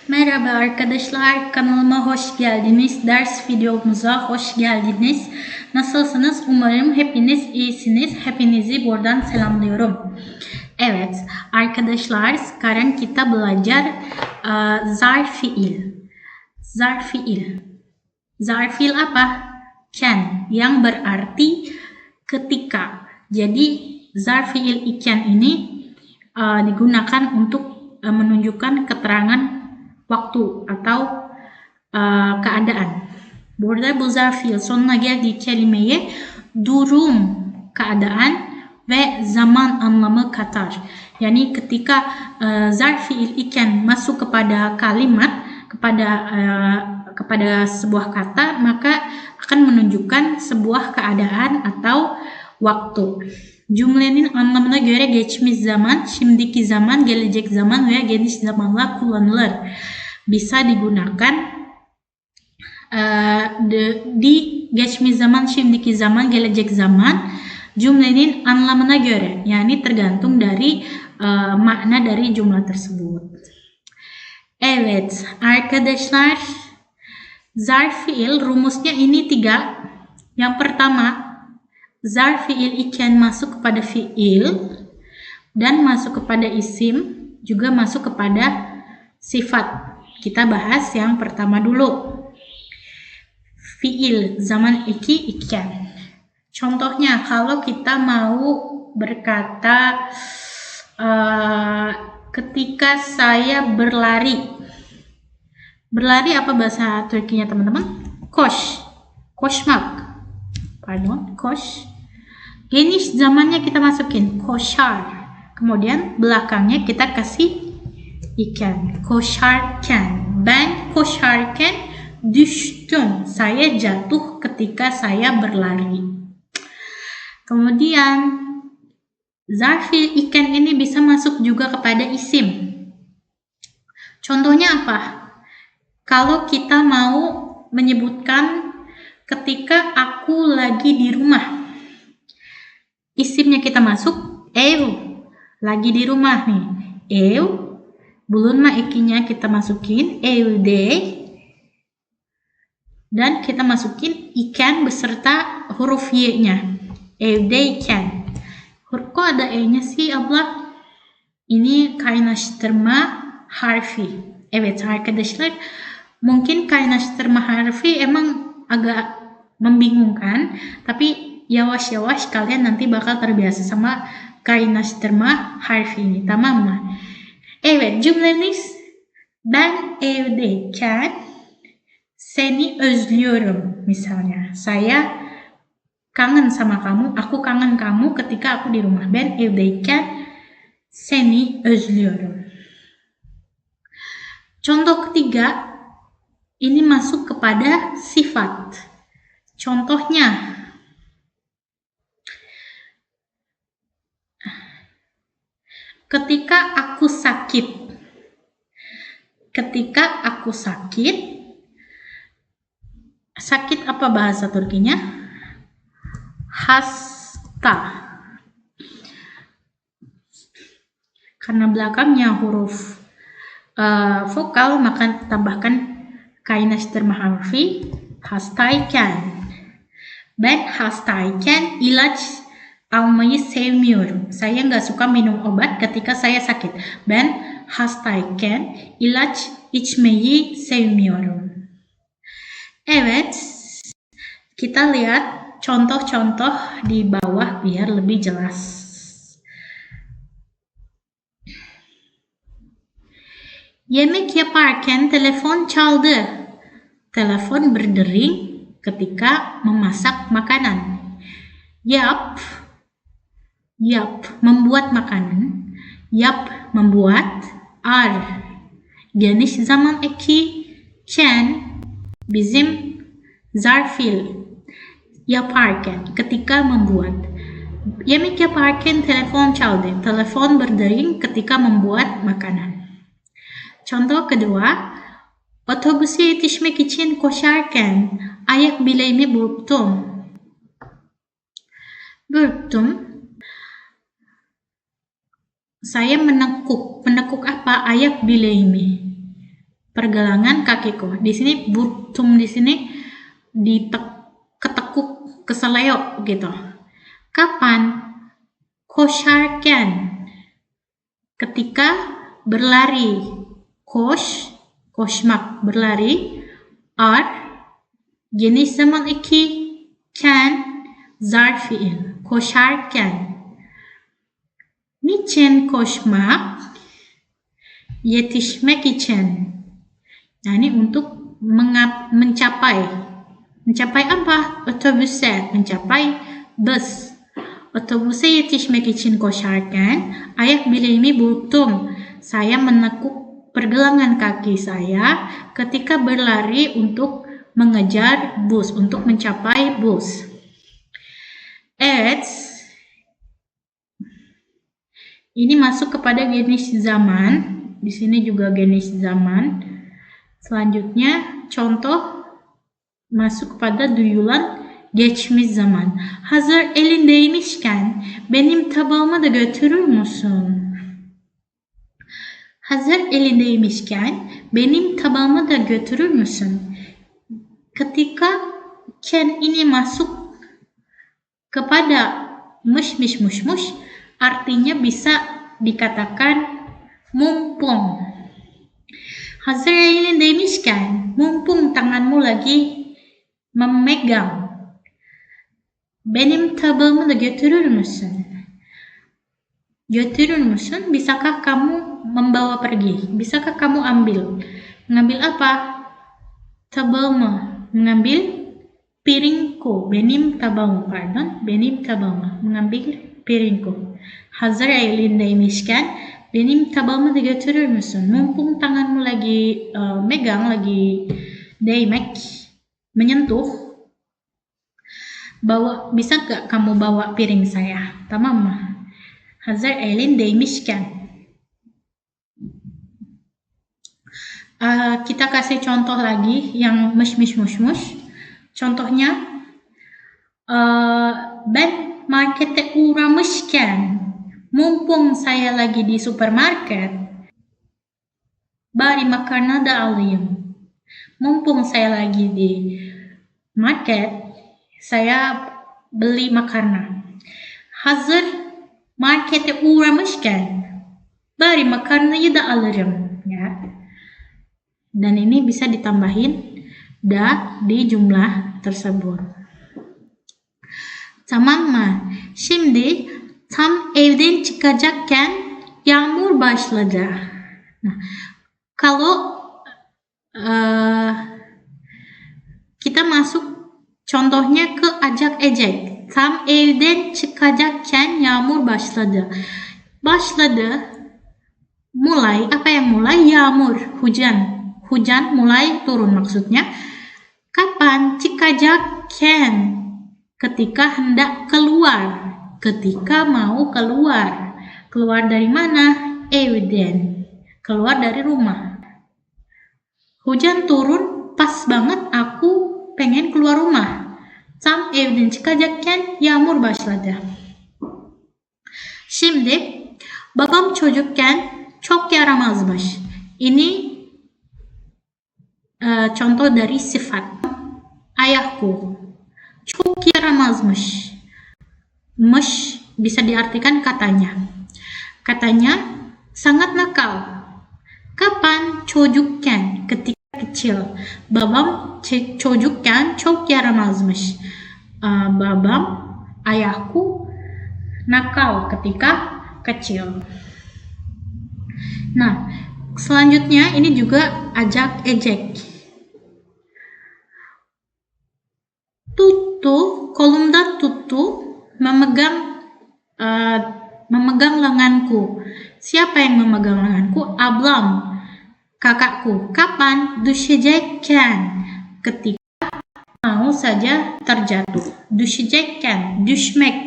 Merhaba arkadaşlar, kanalıma hoş geldiniz. Ders videomuza hoş geldiniz. Nasılsınız? Umarım hepiniz iyisiniz. Hepinizi buradan selamlıyorum. Evet, arkadaşlar sekarang kita belajar zarf fiil. Zarf fiil. Zarf fiil apa? Can, yang berarti ketika. Jadi zarf fiil iken ini digunakan untuk menunjukkan keterangan waktu atau keadaan. Burada bu zarf fiil sonuna geldiği kelimeye durum, keadaan ve zaman anlamı katar. Yani ketika zarf fiil iken masuk kepada kalimat, kepada sebuah kata, maka akan menunjukkan sebuah keadaan atau waktu. Cümlenin anlamına göre geçmiş zaman, şimdiki zaman, gelecek zaman veya geniş zamanla kullanılır. Bisa digunakan di geçmiş zaman, şimdiki zaman, gelecek zaman cümlenin anlamına göre, yani tergantung dari makna dari jumlah tersebut. Evet arkadaşlar, zarf fiil rumusnya ini 3. Yang pertama, zarf fiil iken masuk kepada fiil dan masuk kepada isim, juga masuk kepada sifat. Kita bahas yang pertama dulu. Fiil zaman iki iken. Contohnya kalau kita mau berkata ketika saya berlari. Berlari apa bahasa Turkinya teman-teman? Koş. Koşmak. Pardon, koş. Geniş zamannya kita masukin koşar. Kemudian belakangnya kita kasih iken. Koşarken. Ben koşarken düştüm. Saya jatuh ketika saya berlari. Kemudian zarf fiil iken ini bisa masuk juga kepada isim. Contohnya apa? Kalau kita mau menyebutkan ketika aku lagi di rumah, isimnya kita masuk ev, lagi di rumah nih, ev, bulunma ikinya kita masukin evde, dan kita masukin iken beserta huruf y-nya, evdeyken. Kok ada e-nya sih abla? Ini kaynaştırma harfi. Evet arkadaşlar, mungkin kaynaştırma harfi emang agak membingungkan, tapi yavaş-yavaş kalian nanti bakal terbiasa sama kaynaştırma harfi ini, tamam mı? Evet, cümleniz ben evdeyken seni özlüyorum misalnya. Saya kangen sama kamu, aku kangen kamu ketika aku di rumah. Ben evdeyken seni özlüyorum. Contoh ketiga, ini masuk kepada sifat. Contohnya, ketika aku sakit. Ketika aku sakit. Sakit apa bahasa Turkinya? Hasta. Karena belakangnya huruf vokal, maka tambahkan kaynaştırma harfi hastayken. Ben hastayken ilaç almayı sevmiyorum. Saya nggak suka minum obat ketika saya sakit. Ben hastayken ilaç içmeyi sevmiyorum. Evet, kita lihat contoh-contoh di bawah biar lebih jelas. Yemek yaparken telefon çaldı. Telepon berdering ketika memasak makanan. Yap, membuat makanan. Yap, membuat. Ar, geniş zaman eki. Ken, bizim zarf fiil. Yaparken, ketika membuat. Yemek yaparken telefon çaldı. Telepon berdering ketika membuat makanan. Contoh kedua, otobüse yetişmek için koşarken ayak bileğimi burktum. Burktum. Saya menekuk. Menekuk apa? Ayak bileğimi. pergelangan kakiku. Di sini burtum di sini ketekuk, keseleo gitu. Kapan? Koşarken, ketika berlari. Koşmak, berlari. Ar, geniş zaman 2, ken, zarf fiil. Koşarken. Niçin koşmak? Yetişmek için. Yani untuk mencapai. Mencapai apa? Otobüse, mencapai bus. Otobüse yetişmek için koşarken ayak bileğimi burktum. Saya menekuk pergelangan kaki saya ketika berlari untuk mengejar bus, untuk mencapai bus. Evet. Ini masuk kepada geniş zaman. Di sini juga geniş zaman. Selanjutnya contoh masuk kepada duyulan geçmiş zaman. Hazır elindeymişken benim tabağımı da götürür müsün? Hazır elindeymişken benim tabağımı da götürür müsün? Ketika ken ini masuk kepada mush, artinya bisa dikatakan mumpung. Hazır elindeymişken, mumpung tanganmu lagi memegang. Benim tabağımı da götürür müsün? Götürür müsün? Bisakah kamu membawa pergi? Bisakah kamu ambil? Mengambil apa? Tabağımı. Mengambil piringku. Benim tabağımı, pardon. Benim tabağımı. Mengambil piringku. Hazır elindeymişken benim tabağımı da götürür müsün? Mumpung tanganmu lagi megang, lagi değmek, menyentuh. Bisa gak kamu bawa piring saya? Tamam mı? Hazır elindeymişken. Kita kasih contoh lagi yang mush. Contohnya, ben markete uğramışken, mumpung saya lagi di supermarket, bari makarna da alayım. Mumpung saya lagi di market, saya beli makarna. Hazır markete uğramışken bari makarnayı da alırım, ya. Dan ini bisa ditambahin da di jumlah tersebut. Tamam mı? Şimdi tam evden çıkacakken yağmur başladı. Nah, kalau kita masuk contohnya ke ajak ejek. Tam evden çıkacakken yağmur başladı. Başladı. Mulai, apa yang mulai? Yağmur, hujan. Hujan mulai turun maksudnya. Kapan? Çıkacakken. Ketika hendak keluar. Ketika mau keluar. Keluar dari mana? Evden. Keluar dari rumah. Hujan turun, pas banget aku pengen keluar rumah. Tam evden çıkacakken yağmur başladı. Şimdi babam çocukken çok yaramazmış. Ini contoh dari sifat. Ayahku çok yaramazmış. Mış bisa diartikan katanya. Katanya sangat nakal. Kapan? Çocukken, ketika kecil. Babam çocukken çok yaramazmış. Babam, ayahku nakal ketika kecil. Nah, selanjutnya ini juga ajak ejek. Tuttu, kolumda tuttu, memegang lenganku. Siapa yang memegang lenganku? Ablam, kakakku. Kapan? Düşecekken, ketika mau saja terjatuh. Düşecekken, düşmek,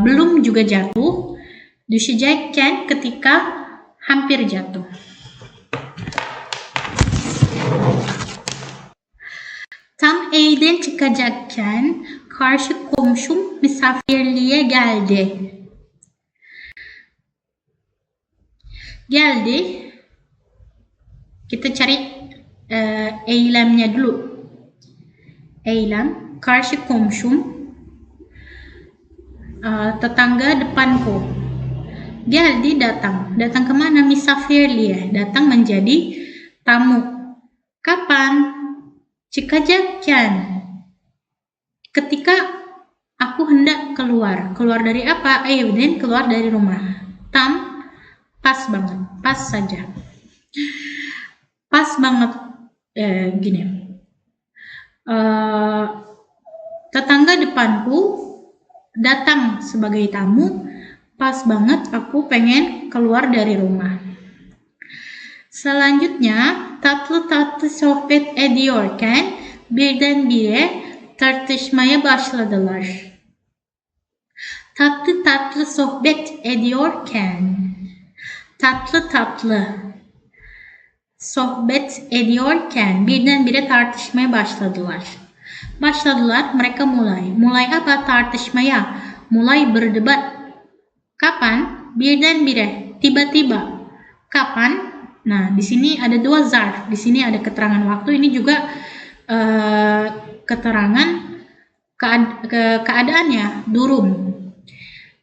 belum juga jatuh. Düşecekken, ketika hampir jatuh. Tam evden çıkacakken karşı komşum misafirliğe geldi. Kita cari eylemnya dulu. Eylem, karşı komşum, tetangga depanku. Geldi, datang. Datang kemana? Misafirliye, datang menjadi tamu. Kapan? Çıkacakken, ketika aku hendak keluar. Keluar dari apa? Evden, keluar dari rumah. Tam, pas banget, pas saja. Pas banget, gini. Tetangga depanku datang sebagai tamu. Pas banget aku pengen keluar dari rumah. Selanjutnya, tatlı sohbet ediyorken birdenbire tartışmaya başladılar. Tatlı sohbet ediyorken, tatlı sohbet ediyorken birdenbire tartışmaya başladılar. Başladılar, mereka mulai. Mulai apa? Tartışmaya. Mulai berdebat. Kapan? Birdenbire, tiba-tiba. Kapan? Nah, di sini ada dua zarf. Di sini ada keterangan waktu. Ini juga keterangan keadaannya, durum.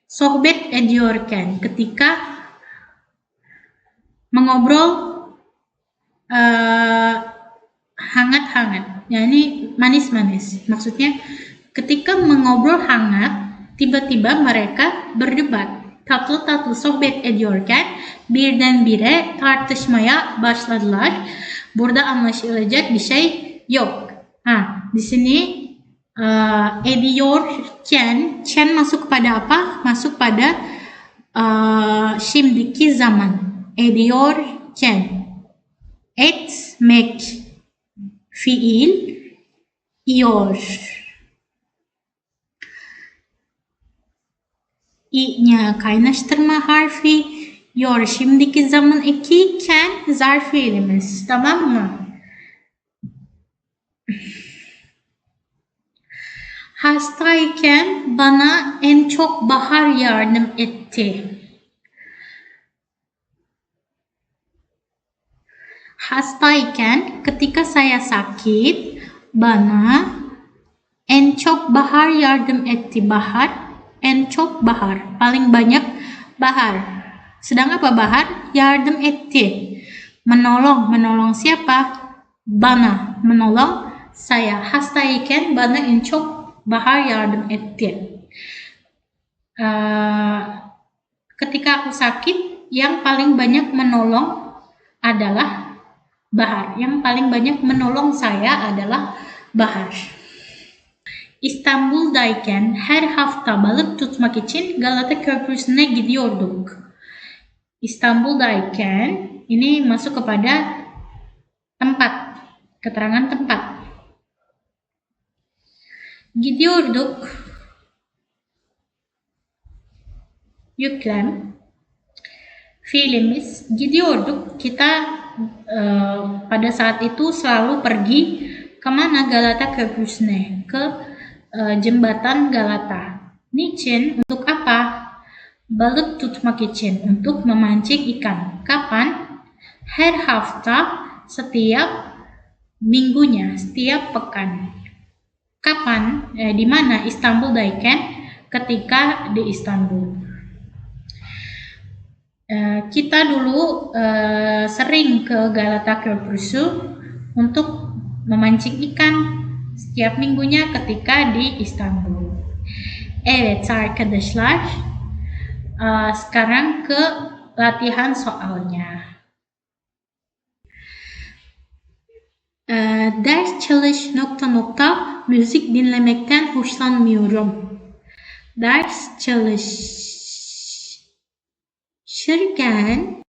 Sohbet ediyorken, ketika mengobrol hangat-hangat, yakni manis-manis. Maksudnya, ketika mengobrol hangat, tiba-tiba mereka berdebat. Tatlı sohbet ediyorken birdenbire tartışmaya başladılar. Burada anlaşılacak bir şey yok. Di sini ediyorken, ken masuk pada apa? Masuk pada şimdiki zaman. Ediyorken, etmek, fiil, iyor. İ'nya kaynaştırma harfi, yor şimdiki zaman eki, ken zarf fiilimiz. Tamam mı? Hastayken bana en çok Bahar yardım etti. Hastayken, ketika saya sakit, bana en çok Bahar yardım etti. Bahar, en çok Bahar, paling banyak Bahar. Sedang apa Bahar? Yardım etti. Menolong siapa? Bana, menolong saya. Hastayken bana en çok Bahar yardım etti. Ketika aku sakit, yang paling banyak menolong adalah Bahar. Yang paling banyak menolong saya adalah Bahar. İstanbul'dayken her hafta balık tutmak için Galata Köprüsü'ne gidiyorduk. İstanbul'dayken, ini masuk kepada tempat, keterangan tempat. Gidiyorduk, yüklem, fiilimiz. Gidiyorduk, kita pada saat itu selalu pergi kemana? Galata Köprüsü'ne, ke jembatan Galata. Niçin? Untuk apa? Balık tutmak için, untuk memancing ikan. Kapan? Her hafta, setiap minggunya, setiap pekan. Kapan? Di mana? İstanbul'dayken, ketika di Istanbul. Kita dulu sering ke Galata Köprüsü untuk memancing ikan setiap minggunya ketika di Istanbul. Evet arkadaşlar, sekarang ke latihan soalnya. Ders çalış ... müzik dinlemekten hoşlanmıyorum. Ders çalışırken,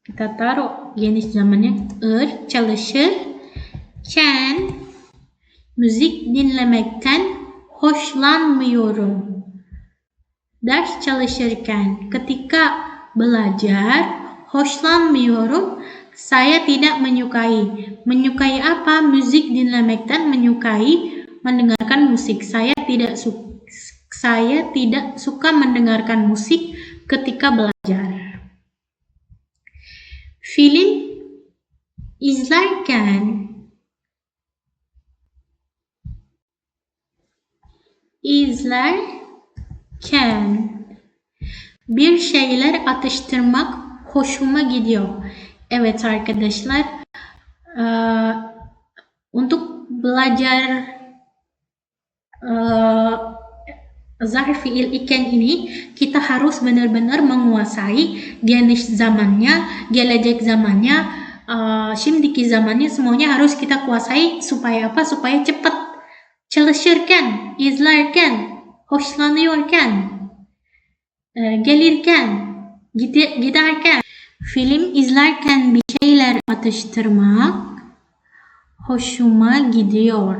kita taruh geniş zamannya çalışırken müzik dinlemekten hoşlanmıyorum. Ders çalışırken, ketika belajar, hoşlanmıyorum, saya tidak menyukai. Menyukai apa? Müzik dinlemekten, menyukai mendengarkan musik. Saya tidak suka mendengarkan musik ketika belajar. Film izlerken, bir şeyler atıştırmak hoşuma gidiyor. Evet arkadaşlar, untuk belajar zarf fiil iken ini kita harus benar-benar menguasai geniş zamannya, gelecek zamannya, şimdiki zamannya, semuanya harus kita kuasai supaya apa? Supaya cepat. Çalışırken, izlerken, hoşlanıyorken, gelirken, giderken, film izlerken bir şeyler atıştırmak hoşuma gidiyor.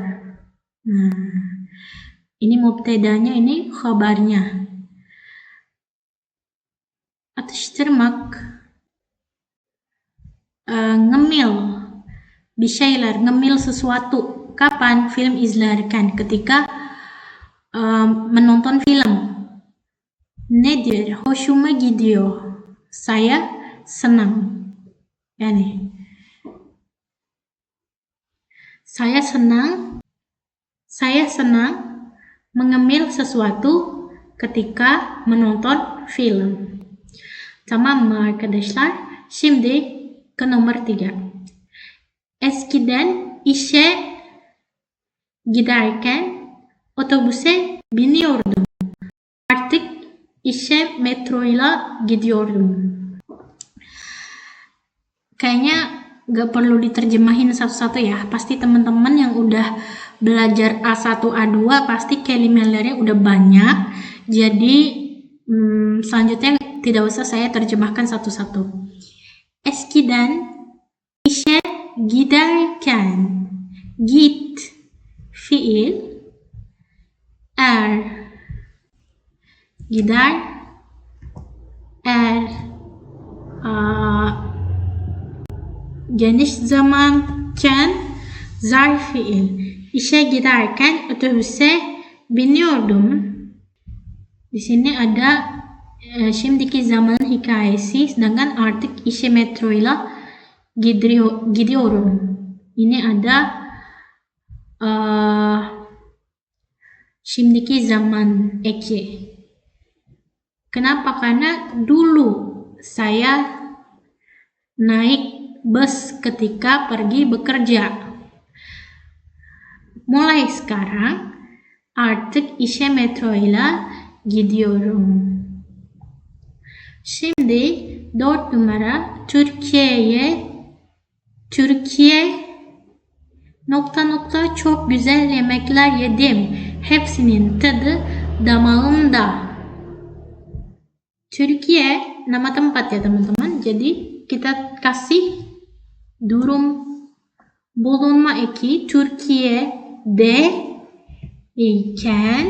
Ini mubtadanya, ini khabarnya. Atıştırmak, ngemil, bir şeyler, ngemil sesuatu. Kapan? Film izlerken, ketika menonton film. Nedir? Hoşuma gidiyor. Saya senang. Yani saya senang mengemil sesuatu ketika menonton film. Tamam mı arkadaşlar? Şimdi ke nomor 3. Eskiden işe giderken otobüse biniyordum. Artık işe metroyla gidiyordum. Kayaknya gak perlu diterjemahin satu-satu ya. Pasti teman-teman yang udah belajar A1, A2 pasti kelimelernya udah banyak. Jadi selanjutnya tidak usah saya terjemahkan satu-satu. Eskiden işe giderken, git fiil, gider, geniş zamanken zarf fiil. İşe giderken otobüse biniyordum. Di sini ada şimdiki zaman hikayesi, sedangkan artık işe metroyla gidiyorum. Ini ada şimdiki zaman eki. Kenapa? Karena dulu saya naik bus ketika pergi bekerja. Mulai sekarang artık işe metroyla gidiyorum. Şimdi 4 numara Türkiye çok güzel yemekler yedim. Hepsinin tadı damağımda. Türkiye nama tempat ya teman-teman. Jadi kita kasih durum bulunma eki Türkiye'de iken,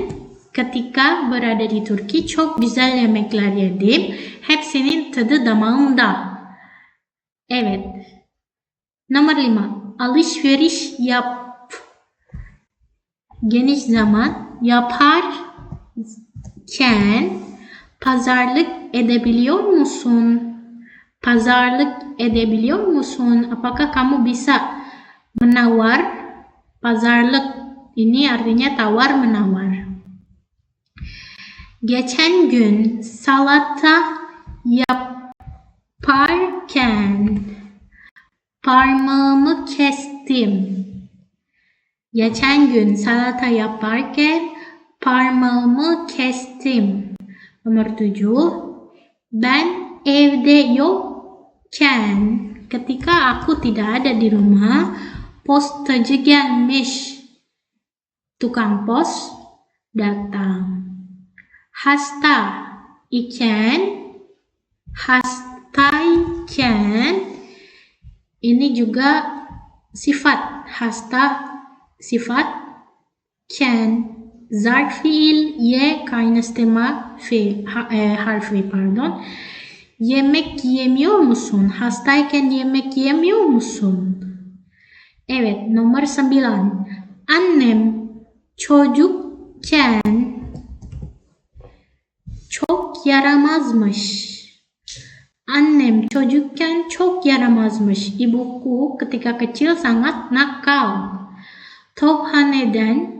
ketika berada di Türkiye çok güzel yemekler yedim. Hepsinin tadı damağımda. Evet. Nomor 5. Alışveriş yap. Geniş zaman yaparken pazarlık edebiliyor musun? Pazarlık edebiliyor musun? Apakah kamu bisa menawar? Pazarlık ini artinya tawar menawar. Geçen gün salata yaparken parmağımı kestim. Geçen gün salata yaparken parmağımı kestim. Nomor 7. Ben evde yokken, ketika aku tidak ada di rumah, postacı gelmiş. Tukang pos datang. Hastayken, ini juga sifat. Hasta sifat, ken zarf fiil, ye kaynaştırma harfi pardon. Yemek yemiyor musun? Hastayken yemek yemiyor musun? Evet, nomor 9. Annem çocukken çok yaramazmış. Annem çocukken çok yaramazmış. İbuku ketika kecil sangat nakal. Tophaneden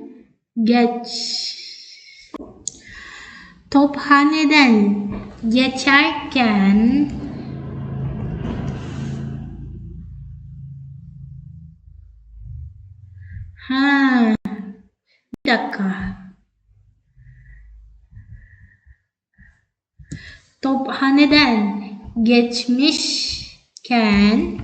geç Tophaneden geçerken bir dakika. Tophaneden geçmişken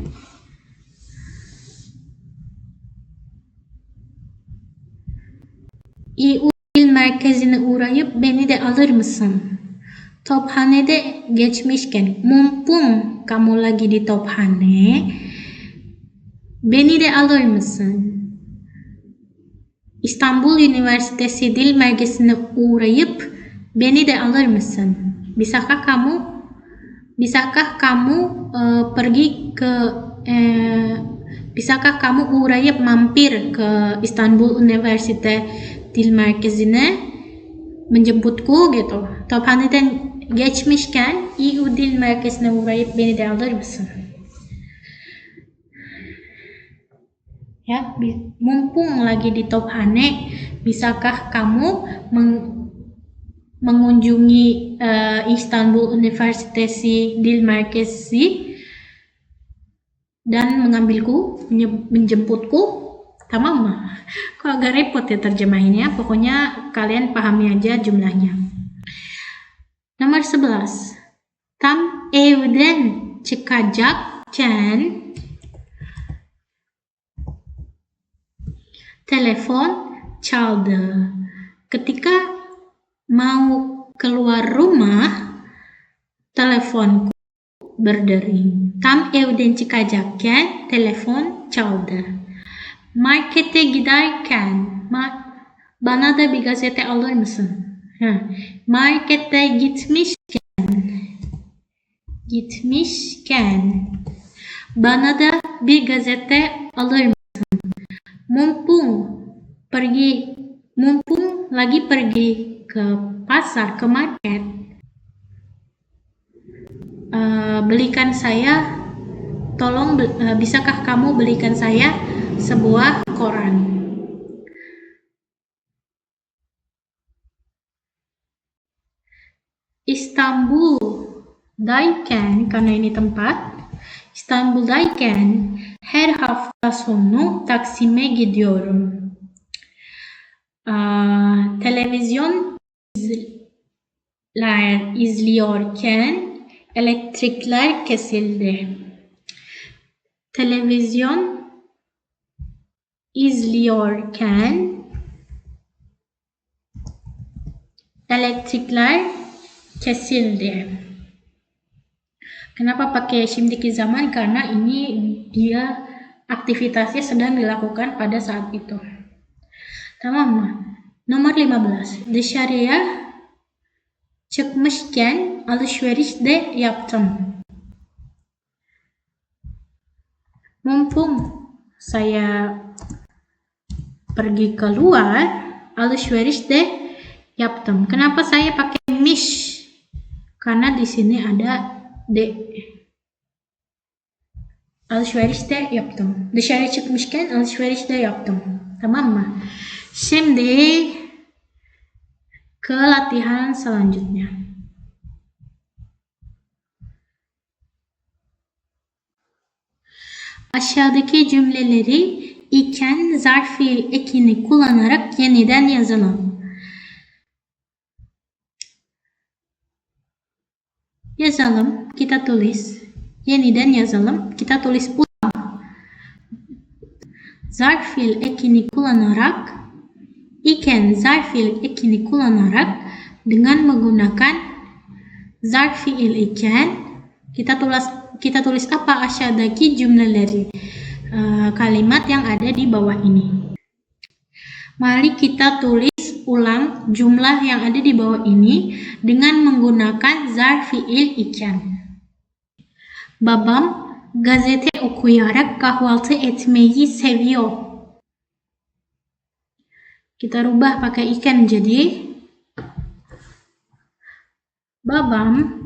İU il merkezine uğrayıp beni de alır mısın? Tophanede geçmişken, mumpung kamu lagi di Tophane, beni de alır mısın? İstanbul Üniversitesi Dil Merkezi'ne uğrayıp beni de alır mısın? Bisakah kamu pergi ke bisakah kamu uğrayıp mampir ke Istanbul Üniversite Dil Merkezi'ne menjemputku gitu. Tophaneden geçmişken İU Dil Merkezi'ne uğrayıp beni de alır mısın? Ya, mumpung lagi di Tophane, bisakah kamu mengunjungi Istanbul Universitesi Dil Merkezi dan menjemputku? Tamam mı? Kok agak repot ya terjemahinnya, pokoknya kalian pahami aja jumlahnya. Nomor 11. Tam evden çıkacakken telepon çaldı. Ketika mau keluar rumah, teleponku berdering. Tam evden çıkacakken telefon çaldı. Markete giderken bana da bir gazete alır mısın? Markete gitmişken bana da bir gazete alır mısın? Mumpung lagi pergi ke pasar, ke market, belikan saya, bisakah kamu belikan saya sebuah koran? İstanbul'dayken, karena ini tempat, İstanbul'dayken her hafta sonu Taksim'e gidiyorum. Televizyon izliyorken elektrikler kesildi. Televizyon izliyorken elektrikler kesildi. Kenapa pakai şimdiki zaman? Karena ini dia aktivitasnya sedang dilakukan pada saat itu. Tamam mı? Nomor 15. Dışarıya çıkmışken alışveriş de yaptım. Mumpung saya pergi keluar, alışveriş de yaptım. Kenapa saya pakai miş? Karena di sini ada de. Alışveriş de yaptım. Dışarı çıkmışken alışveriş de yaptım. Tamam mı? Şimdi ke latihan selanjutnya. Aşağıdaki cümleleri iken zarf fiil ekini kullanarak yeniden yazalım. Yazalım, kita tulis. Yeniden yazalım, kita tulis ulang. Zarf fiil ekini kullanarak, iken zarf fiil ekini kullanarak dengan menggunakan zarf fiil iken, kita tulis apa? Aşağıdaki cümleleri, kalimat yang ada di bawah ini. Mari kita tulis ulang jumlah yang ada di bawah ini dengan menggunakan zarf fiil iken. Babam gazete okuyarak kahvaltı etmeyi seviyor. Kita rubah pakai iken jadi babam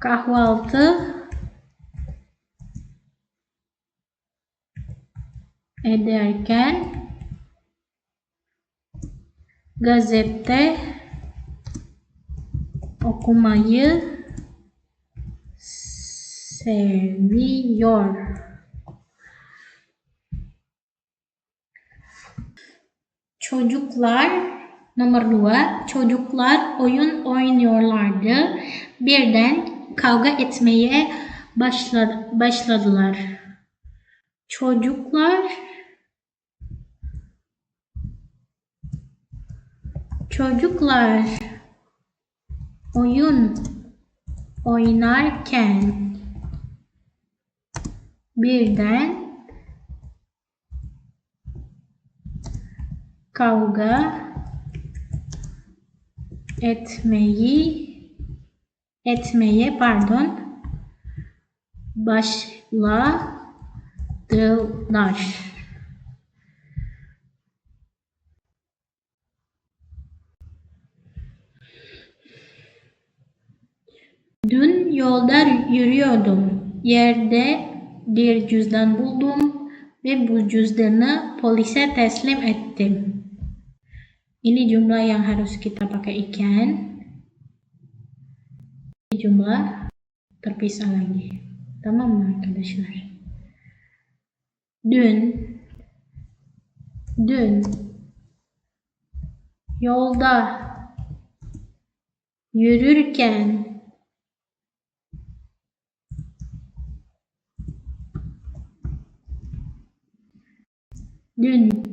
kahvaltı ederken gazete okumayı seviyor. Çocuklar, nomor 2, çocuklar oyun oynuyorlardı. Birden kavga etmeye başladılar. Çocuklar oyun oynarken birden kavga etmeye başladılar. Dün yolda yürüyordum. Yerde bir cüzdan buldum ve bu cüzdanı polise teslim ettim. Ini jumlah yang harus kita pakai ikan. Ini jumlah terpisah lagi. Tamam mı arkadaşlar? Dün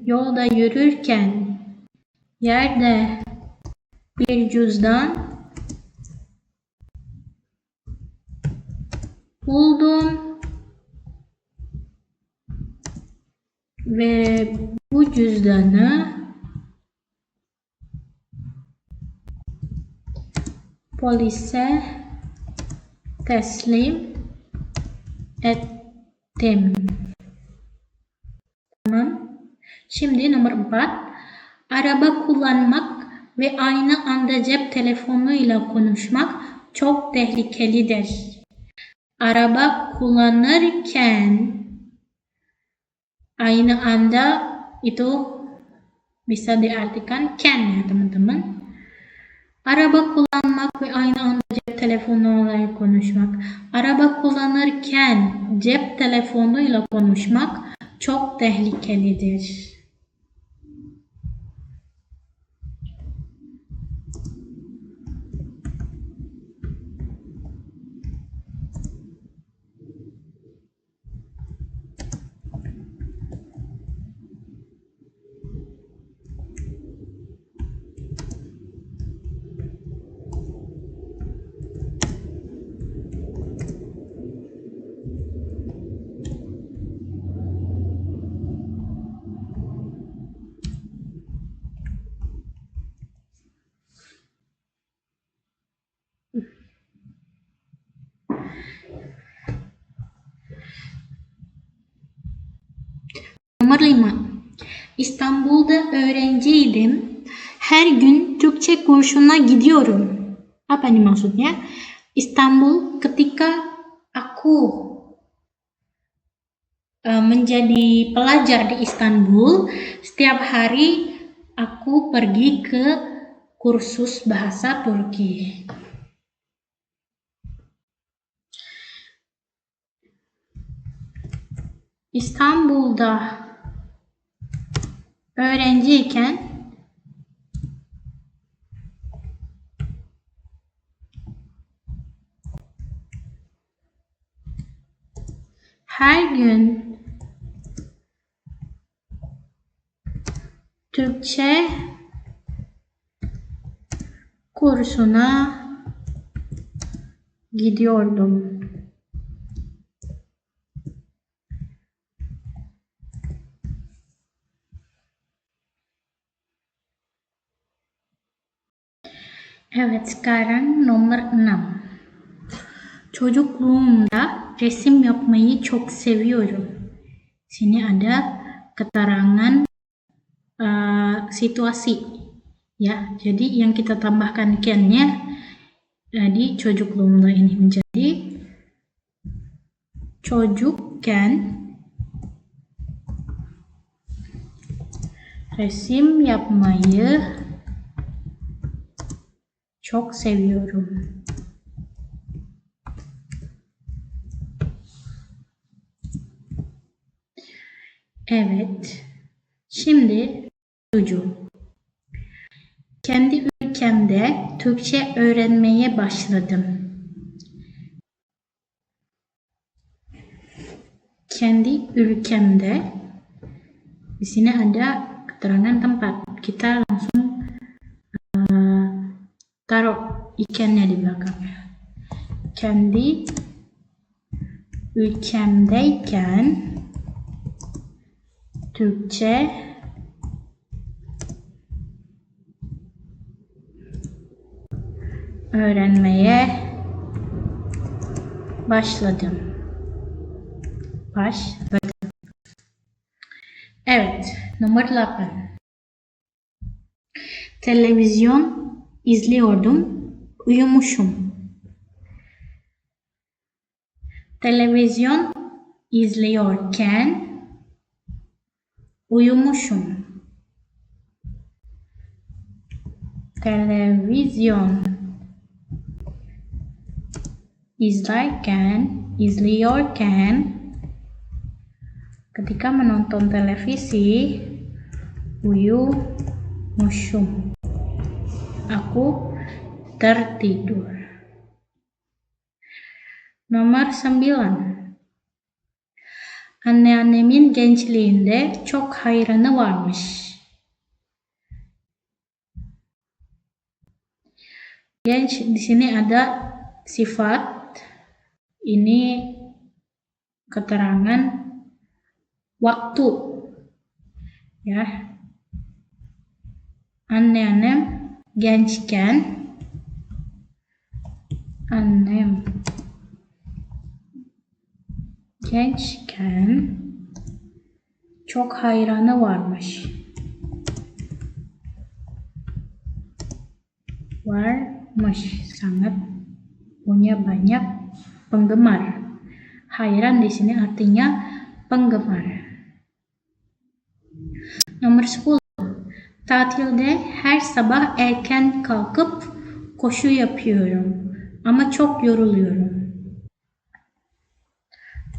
yolda yürürken yerde bir cüzdan buldum ve bu cüzdanı polise teslim ettim. Tamam. Şimdi nomor 4. Araba kullanmak ve aynı anda cep telefonuyla konuşmak çok tehlikelidir. Araba kullanırken aynı anda itu bisa diartikan can ya teman-teman. Araba kullanmak ve aynı anda cep telefonuyla konuşmak. Araba kullanırken cep telefonuyla konuşmak çok tehlikelidir. Nomor 5. İstanbul'da öğrenciydim. Her gün Türkçe kursuna gidiyorum. Apa nih maksudnya? Istanbul ketika aku menjadi pelajar di Istanbul, setiap hari aku pergi ke kursus bahasa Turki. İstanbul'da öğrenciyken her gün Türkçe kursuna gidiyordum. Evet, sekarang nomor 6. Çocukluğumda resim yapmayı çok seviyorum. Sini ada keterangan situasi ya. Jadi yang kita tambahkan can-nya Di çocukluğumda ini menjadi çocukken resim yapmayı çok seviyorum. Evet. Şimdi çocuğum. Kendi ülkemde Türkçe öğrenmeye başladım. Kendi ülkemde, di sini ada keterangan tempat. Kita langsung taruh ikannya di belakangnya. Kendi ülkemdeyken Türkçe öğrenmeye başladım. Evet, nomor 8. Televizyon izliyordum, uyumuşum. Televizyon izliyorken uyumuşum. Televizyon izliyorken, ketika menonton televisi, uyumuşum. Aku tertidur. Nomor 9. Anneannemin gençliğinde çok hayranı varmış. Genç, di sini ada sifat. Ini keterangan waktu. Ya. Anneannem gençken, annem gençken çok hayranı varmış. Sangat punya banyak penggemar. Hayran di sini artinya penggemar. Nomor 10. Tatilde her sabah erken kalkıp koşu yapıyorum ama çok yoruluyorum.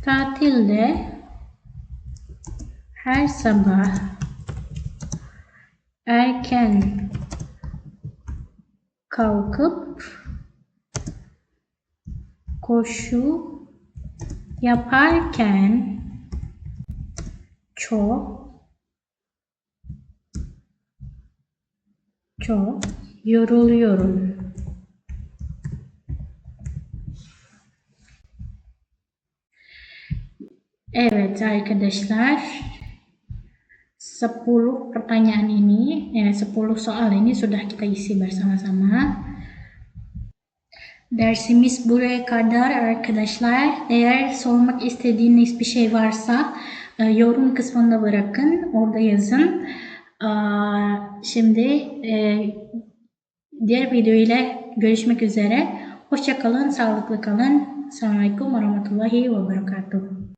Tatilde her sabah erken kalkıp koşu yaparken çok yoruluyorum. Evet arkadaşlar, 10 pertanyaan ini, 10 soal ini sudah kita isi bersama-sama. Dersimiz buraya kadar arkadaşlar. Eğer sormak istediğiniz bir şey varsa yorum kısmında bırakın, orada yazın. Şimdi diğer video ile görüşmek üzere. Hoşça kalın, sağlıklı kalın. Assalamualaikum warahmatullahi wabarakatuh.